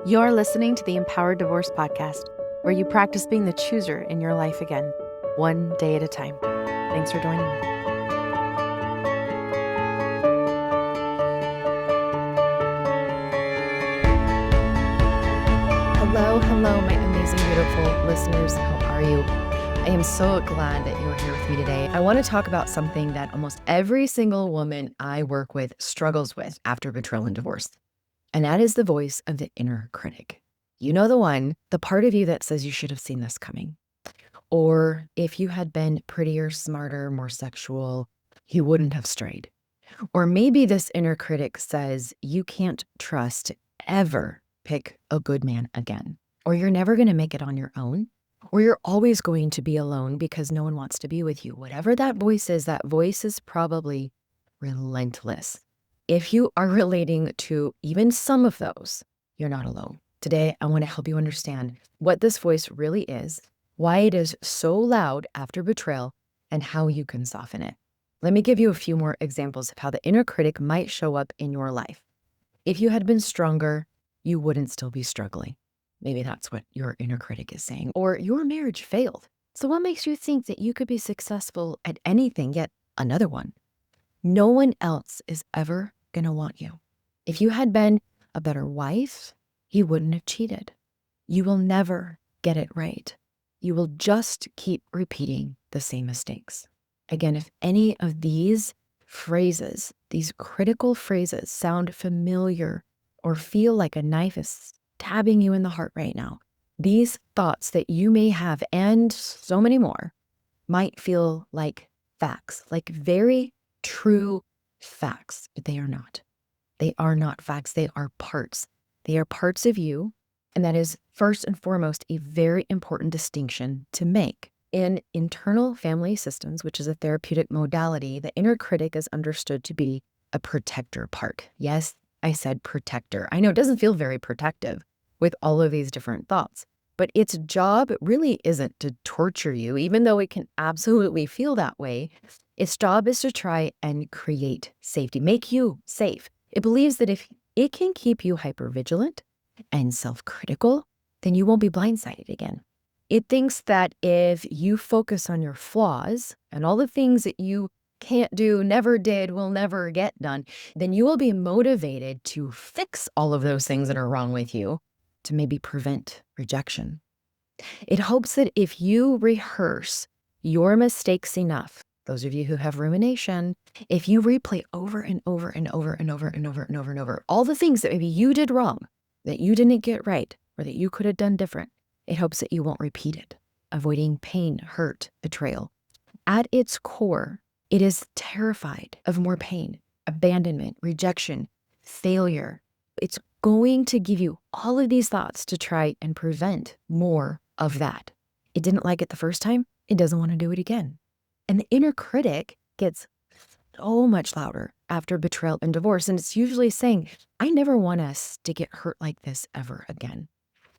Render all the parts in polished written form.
You're listening to the Empowered Divorce Podcast, where you practice being the chooser in your life again, one day at a time. Thanks for joining me. Hello, my amazing, beautiful listeners. How are you? I am so glad that you are here with me today. I want to talk about something that almost every single woman I work with struggles with after betrayal and divorce. And that is the voice of the inner critic. You know the one, the part of you that says you should have seen this coming. Or if you had been prettier, smarter, more sexual, you wouldn't have strayed. Or maybe this inner critic says you can't trust ever pick a good man again. Or you're never going to make it on your own. Or you're always going to be alone because no one wants to be with you. Whatever that voice is probably relentless. If you are relating to even some of those, you're not alone. Today, I want to help you understand what this voice really is, why it is so loud after betrayal, and how you can soften it. Let me give you a few more examples of how the inner critic might show up in your life. If you had been stronger, you wouldn't still be struggling. Maybe that's what your inner critic is saying. Or your marriage failed. So what makes you think that you could be successful at anything, yet another one? No one else is ever going to want you. If you had been a better wife, you wouldn't have cheated. You will never get it right. You will just keep repeating the same mistakes. Again, if any of these phrases, these critical phrases sound familiar or feel like a knife is stabbing you in the heart right now, these thoughts that you may have and so many more might feel like facts, like very true facts, but they are not. They are not facts. They are parts. They are parts of you. And that is first and foremost a very important distinction to make. In internal family systems, which is a therapeutic modality, the inner critic is understood to be a protector part. Yes, I said protector. I know it doesn't feel very protective with all of these different thoughts, but its job really isn't to torture you, even though it can absolutely feel that way. Its job is to try and create safety, make you safe. It believes that if it can keep you hypervigilant and self-critical, then you won't be blindsided again. It thinks that if you focus on your flaws and all the things that you can't do, never did, will never get done, then you will be motivated to fix all of those things that are wrong with you to maybe prevent rejection. It hopes that if you rehearse your mistakes enough, those of you who have rumination, if you replay over and over and over and over and over and over and over all the things that maybe you did wrong, that you didn't get right, or that you could have done different, it hopes that you won't repeat it, avoiding pain, hurt, betrayal. At its core, it is terrified of more pain, abandonment, rejection, failure. It's going to give you all of these thoughts to try and prevent more of that. It didn't like it the first time. It doesn't want to do it again. And the inner critic gets so much louder after betrayal and divorce. And it's usually saying, I never want us to get hurt like this ever again.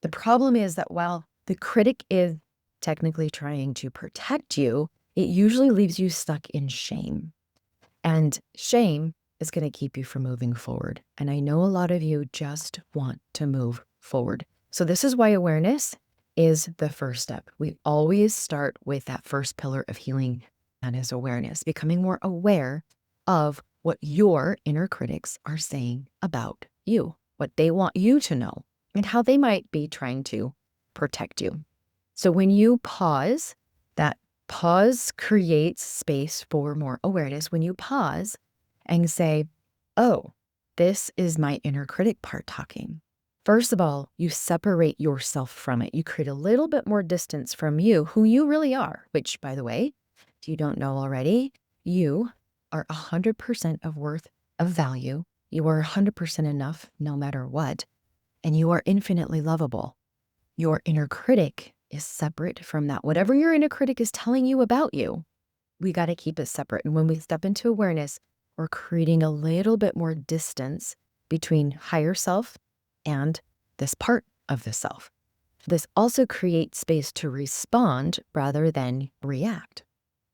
The problem is that while the critic is technically trying to protect you, it usually leaves you stuck in shame. And shame is going to keep you from moving forward. And I know a lot of you just want to move forward. So this is why awareness is the first step. We always start with that first pillar of healing, that is awareness, becoming more aware of what your inner critics are saying about you, what they want you to know, and how they might be trying to protect you. So when you pause, that pause creates space for more awareness. When you pause and say, oh, this is my inner critic part talking. First of all, you separate yourself from it. You create a little bit more distance from you, who you really are, which, by the way, if you don't know already, you are 100% of worth, of value. You are 100% enough no matter what, and you are infinitely lovable. Your inner critic is separate from that. Whatever your inner critic is telling you about you, we got to keep it separate. And when we step into awareness, we're creating a little bit more distance between higher self and this part of the self. This also creates space to respond rather than react.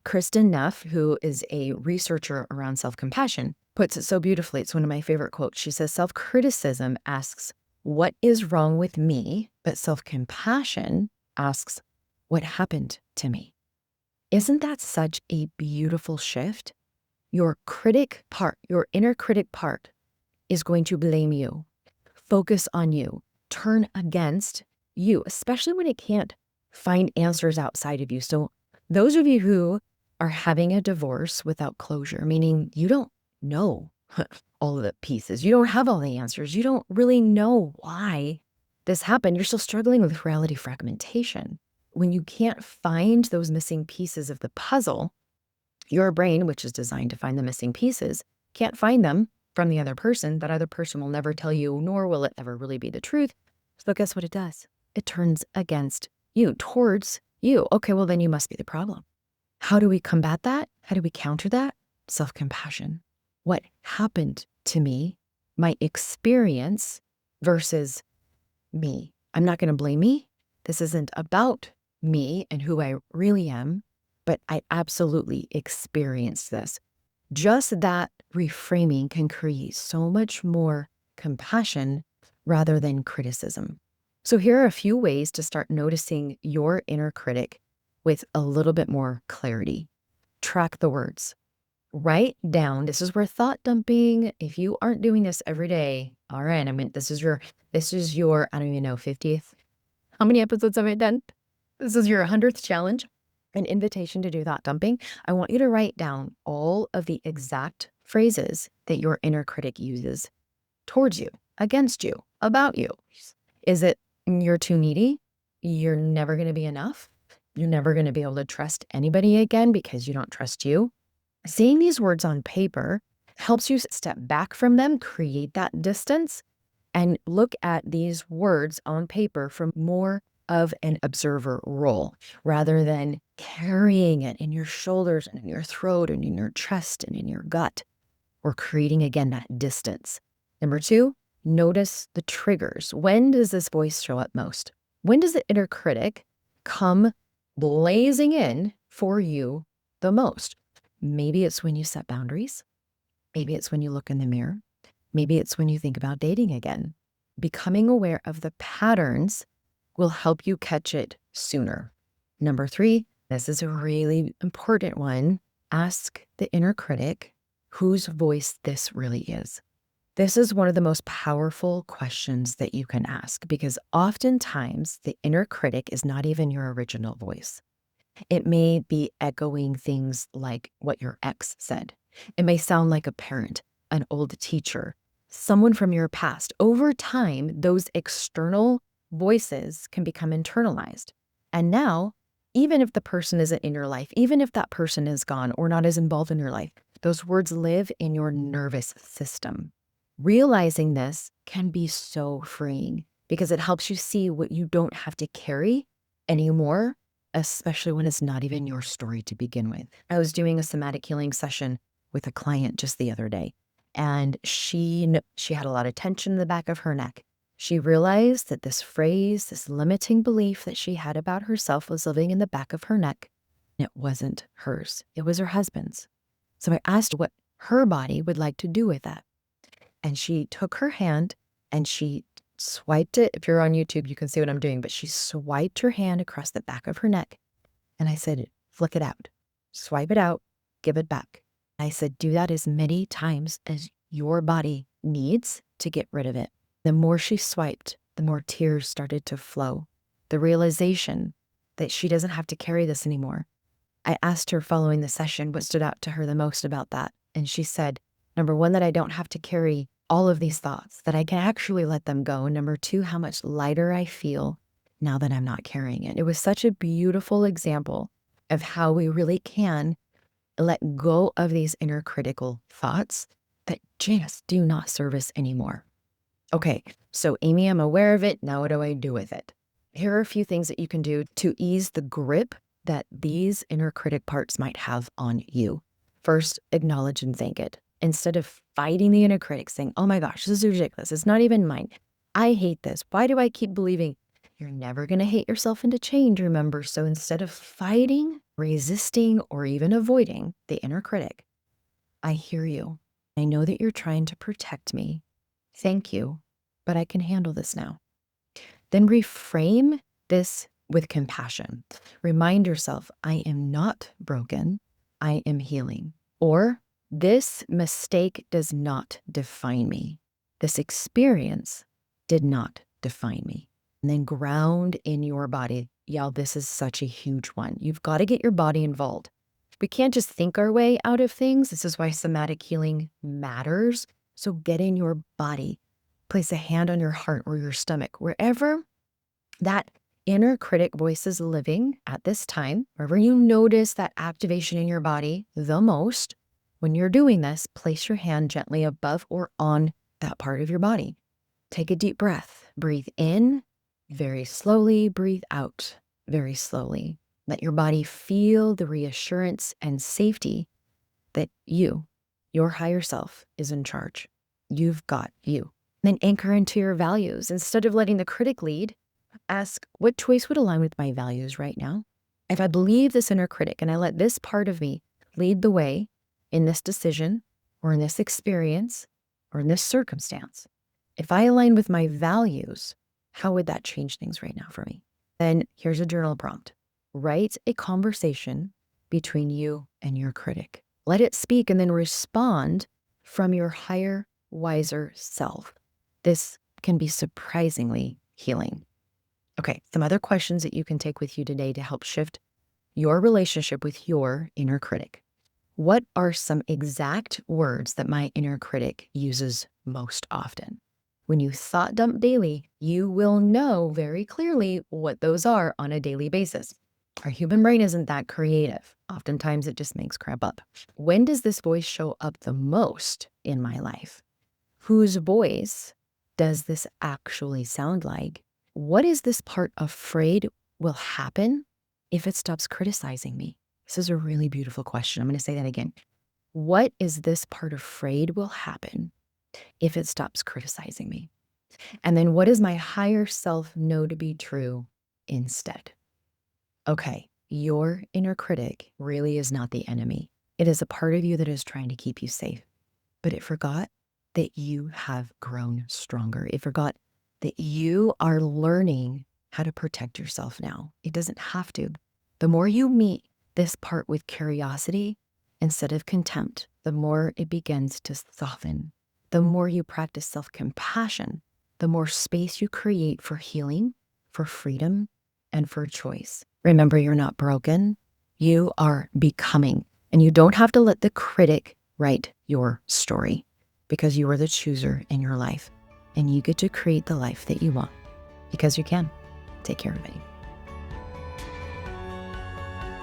Kristen Neff, who is a researcher around self-compassion, puts it so beautifully. It's one of my favorite quotes. She says, self-criticism asks, what is wrong with me? But self-compassion asks, what happened to me? Isn't that such a beautiful shift? Your critic part, your inner critic part is going to blame you, focus on you, turn against you, especially when it can't find answers outside of you. So those of you who are having a divorce without closure, meaning you don't know all of the pieces, you don't have all the answers, you don't really know why this happened, you're still struggling with reality fragmentation. When you can't find those missing pieces of the puzzle, your brain, which is designed to find the missing pieces, can't find them from the other person. That other person will never tell you, nor will it ever really be the truth. So guess what it does? It turns against you, towards you. Okay, well, then you must be the problem. How do we combat that? How do we counter that? Self-compassion. What happened to me, my experience versus me. I'm not going to blame me. This isn't about me and who I really am, but I absolutely experienced this. Just that reframing can create so much more compassion rather than criticism. So here are a few ways to start noticing your inner critic with a little bit more clarity. Track the words. Write down, this is where thought dumping, if you aren't doing this every day, all right, this is your, I don't even know, 50th. How many episodes have I done? This is your 100th challenge, an invitation to do thought dumping. I want you to write down all of the exact phrases that your inner critic uses towards you, against you, about you. Is it you're too needy? You're never going to be enough? You're never going to be able to trust anybody again because you don't trust you? Seeing these words on paper helps you step back from them, create that distance, and look at these words on paper from more of an observer role rather than carrying it in your shoulders and in your throat and in your chest and in your gut, or creating, again, that distance. Number two, notice the triggers. When does this voice show up most? When does the inner critic come blazing in for you the most? Maybe it's when you set boundaries. Maybe it's when you look in the mirror. Maybe it's when you think about dating again. Becoming aware of the patterns will help you catch it sooner. Number three, this is a really important one. Ask the inner critic whose voice this really is. This is one of the most powerful questions that you can ask because oftentimes the inner critic is not even your original voice. It may be echoing things like what your ex said. It may sound like a parent, an old teacher, someone from your past. Over time, those external voices can become internalized. And now, even if the person isn't in your life, even if that person is gone or not as involved in your life, those words live in your nervous system. Realizing this can be so freeing because it helps you see what you don't have to carry anymore, especially when it's not even your story to begin with. I was doing a somatic healing session with a client just the other day, and she had a lot of tension in the back of her neck. She realized that this phrase, this limiting belief that she had about herself was living in the back of her neck, and it wasn't hers. It was her husband's. So I asked what her body would like to do with that. And she took her hand and she swiped it. If you're on YouTube, you can see what I'm doing, but she swiped her hand across the back of her neck. And I said, flick it out, swipe it out, give it back. I said, do that as many times as your body needs to get rid of it. The more she swiped, the more tears started to flow. The realization that she doesn't have to carry this anymore. I asked her following the session what stood out to her the most about that. And she said, number one, that I don't have to carry all of these thoughts, that I can actually let them go. And number two, how much lighter I feel now that I'm not carrying it. It was such a beautiful example of how we really can let go of these inner critical thoughts that just do not serve us anymore. Okay, so Amie, I'm aware of it. Now what do I do with it? Here are a few things that you can do to ease the grip that these inner critic parts might have on you. First, acknowledge and thank it. Instead of fighting the inner critic saying, oh my gosh, this is ridiculous. It's not even mine. I hate this. Why do I keep believing? You're never going to hate yourself into change, remember? So instead of fighting, resisting, or even avoiding the inner critic, I hear you. I know that you're trying to protect me. Thank you. but I can handle this now. Then reframe this with compassion. Remind yourself, I am not broken, I am healing. Or, this mistake does not define me. This experience did not define me. And then ground in your body. Y'all, this is such a huge one. You've got to get your body involved. We can't just think our way out of things. This is why somatic healing matters. So get in your body. Place a hand on your heart or your stomach, wherever that inner critic voice is living at this time, wherever you notice that activation in your body the most. When you're doing this, place your hand gently above or on that part of your body. Take a deep breath. Breathe in very slowly. Breathe out very slowly. Let your body feel the reassurance and safety that you, your higher self, is in charge. You've got you. Then anchor into your values. Instead of letting the critic lead, ask, what choice would align with my values right now? If I believe this inner critic and I let this part of me lead the way in this decision or in this experience or in this circumstance, if I align with my values, how would that change things right now for me? Then here's a journal prompt. Write a conversation between you and your critic. Let it speak and then respond from your higher, wiser self. This can be surprisingly healing. Okay, some other questions that you can take with you today to help shift your relationship with your inner critic. What are some exact words that my inner critic uses most often? When you thought dump daily, you will know very clearly what those are on a daily basis. Our human brain isn't that creative. Oftentimes it just makes crap up. When does this voice show up the most in my life? Whose voice does this actually sound like? What is this part afraid will happen if it stops criticizing me? This is a really beautiful question. I'm going to say that again. What is this part afraid will happen if it stops criticizing me? And then what does my higher self know to be true instead? Okay, your inner critic really is not the enemy. It is a part of you that is trying to keep you safe, but it forgot that you have grown stronger. It forgot that you are learning how to protect yourself now. It doesn't have to. The more you meet this part with curiosity instead of contempt, the more it begins to soften. The more you practice self-compassion, the more space you create for healing, for freedom, and for choice. Remember, you're not broken. You are becoming. And you don't have to let the critic write your story, because you are the chooser in your life. And you get to create the life that you want, because you can. Take care, everybody.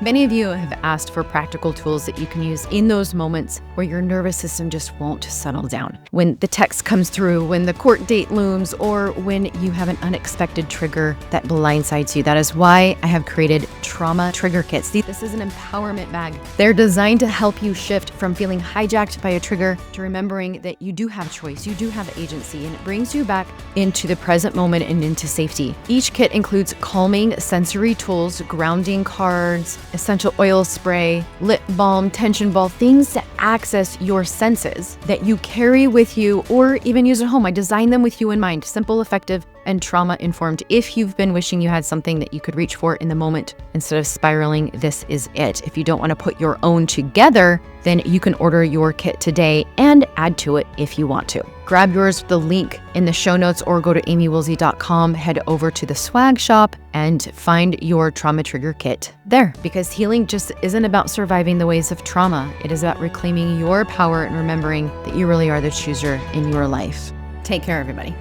Many of you have asked for practical tools that you can use in those moments where your nervous system just won't settle down. When the text comes through, when the court date looms, or when you have an unexpected trigger that blindsides you. That is why I have created trauma trigger kits. This is an empowerment bag. They're designed to help you shift from feeling hijacked by a trigger to remembering that you do have choice, you do have agency, and it brings you back into the present moment and into safety. Each kit includes calming sensory tools, grounding cards, essential oil spray, lip balm, tension ball, things to access your senses that you carry with you or even use at home. I designed them with you in mind, simple, effective, and trauma-informed. If you've been wishing you had something that you could reach for in the moment instead of spiraling, this is it. If you don't want to put your own together, then you can order your kit today and add to it if you want to. Grab yours with the link in the show notes or go to amiewoolsey.com, head over to the swag shop and find your trauma trigger kit there, because healing just isn't about surviving the waves of trauma. It is about reclaiming your power and remembering that you really are the chooser in your life. Take care, everybody.